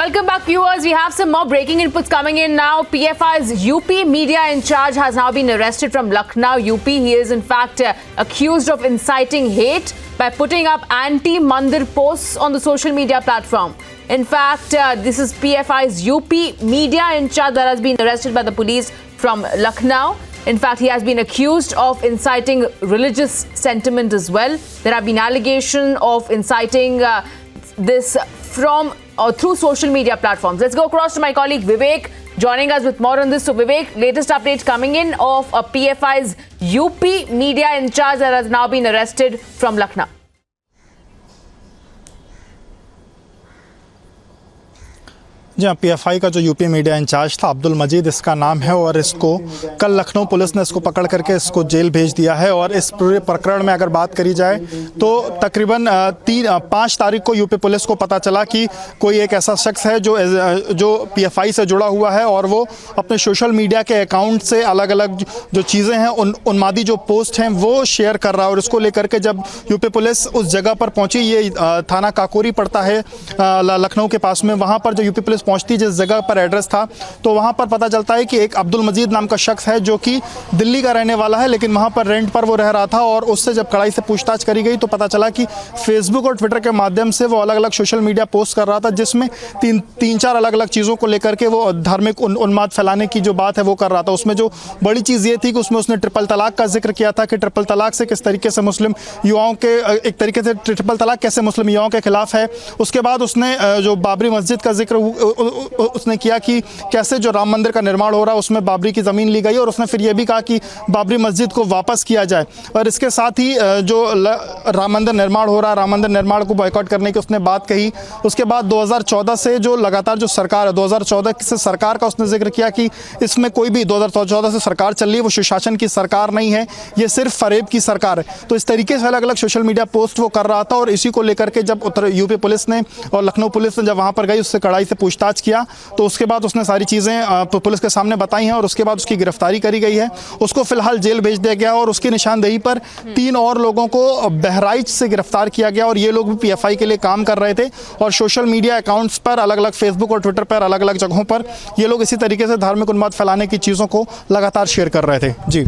Welcome back, viewers. We have some more breaking inputs coming in now. PFI's UP media in charge has now been arrested from Lucknow, UP. He is in fact accused of inciting hate by putting up anti-Mandir posts on the social media platform. In fact, this is PFI's UP media in charge that has been arrested by the police from Lucknow. In fact, he has been accused of inciting religious sentiment as well. There have been allegations of inciting this from through social media platforms. Let's go across to my colleague Vivek, joining us with more on this. So Vivek, latest updates coming in of PFI's UP media in charge that has now been arrested from Lucknow. जी हाँ, PFI का जो UP media in charge था अब्दुल मजीद इसका नाम है और इसको कल लखनऊ पुलिस ने इसको पकड़ करके इसको जेल भेज दिया है। और इस पूरे प्रकरण में अगर बात करी जाए तो तकरीबन 5 तारीख को यूपी पुलिस को पता चला कि कोई एक ऐसा शख्स है जो पीएफआई से जुड़ा हुआ है और वो अपने सोशल मीडिया के अकाउंट से अलग अलग जो चीज़ें हैं उन्मादी जो पोस्ट हैं वो शेयर कर रहा है। और इसको लेकर के जब यूपी पुलिस उस जगह पर पहुंची, ये थाना काकोरी पड़ता है लखनऊ के पास में, वहाँ पर जो यूपी पुलिस पहुंचती जिस जगह पर एड्रेस था तो वहां पर पता चलता है कि एक अब्दुल मजीद नाम का शख्स है जो कि दिल्ली का रहने वाला है, लेकिन वहां पर रेंट पर वो रह रहा था। और उससे जब कड़ाई से पूछताछ करी गई तो पता चला कि फेसबुक और ट्विटर के माध्यम से वो अलग अलग सोशल मीडिया पोस्ट कर रहा था, जिसमें तीन चार अलग अलग चीज़ों को लेकर के वो धार्मिक उन्माद फैलाने की जो बात है वो कर रहा था। उसमें जो बड़ी चीज़ ये थी कि उसमें उसने ट्रिपल तलाक का जिक्र किया था कि ट्रिपल तलाक से किस तरीके से मुस्लिम युवाओं के एक तरीके से ट्रिपल तलाक कैसे मुस्लिम युवाओं के खिलाफ है। उसके बाद उसने जो बाबरी मस्जिद का जिक्र उसने किया कि कैसे जो राम मंदिर का निर्माण हो रहा है उसमें बाबरी की ज़मीन ली गई, और उसने फिर यह भी कहा कि बाबरी मस्जिद को वापस किया जाए। और इसके साथ ही जो राम मंदिर निर्माण हो रहा है, राम मंदिर निर्माण को बॉयकॉट करने की उसने बात कही। उसके बाद 2014 से जो लगातार जो सरकार है, 2014 से सरकार का उसने जिक्र किया कि इसमें कोई भी 2014 से सरकार चल रही है वो सुशासन की सरकार नहीं है, ये सिर्फ फरेब की सरकार है। तो इस तरीके से अलग अलग सोशल मीडिया पोस्ट वो कर रहा था। और इसी को लेकर के जब यूपी पुलिस ने और लखनऊ पुलिस ने जब वहाँ पर गई, उससे कड़ाई से पूछताछ किया तो उसके बाद उसने सारी चीज़ें पुलिस के सामने बताई हैं और उसके बाद उसकी गिरफ्तारी करी गई है। उसको फिलहाल जेल भेज दिया गया और उसकी निशानदेही पर 3 और लोगों को बहराइच से गिरफ्तार किया गया। और ये लोग भी पीएफआई के लिए काम कर रहे थे और सोशल मीडिया अकाउंट्स पर अलग अलग फेसबुक और ट्विटर पर अलग अलग जगहों पर ये लोग इसी तरीके से धार्मिक उन्माद फैलाने की चीज़ों को लगातार शेयर कर रहे थे। जी।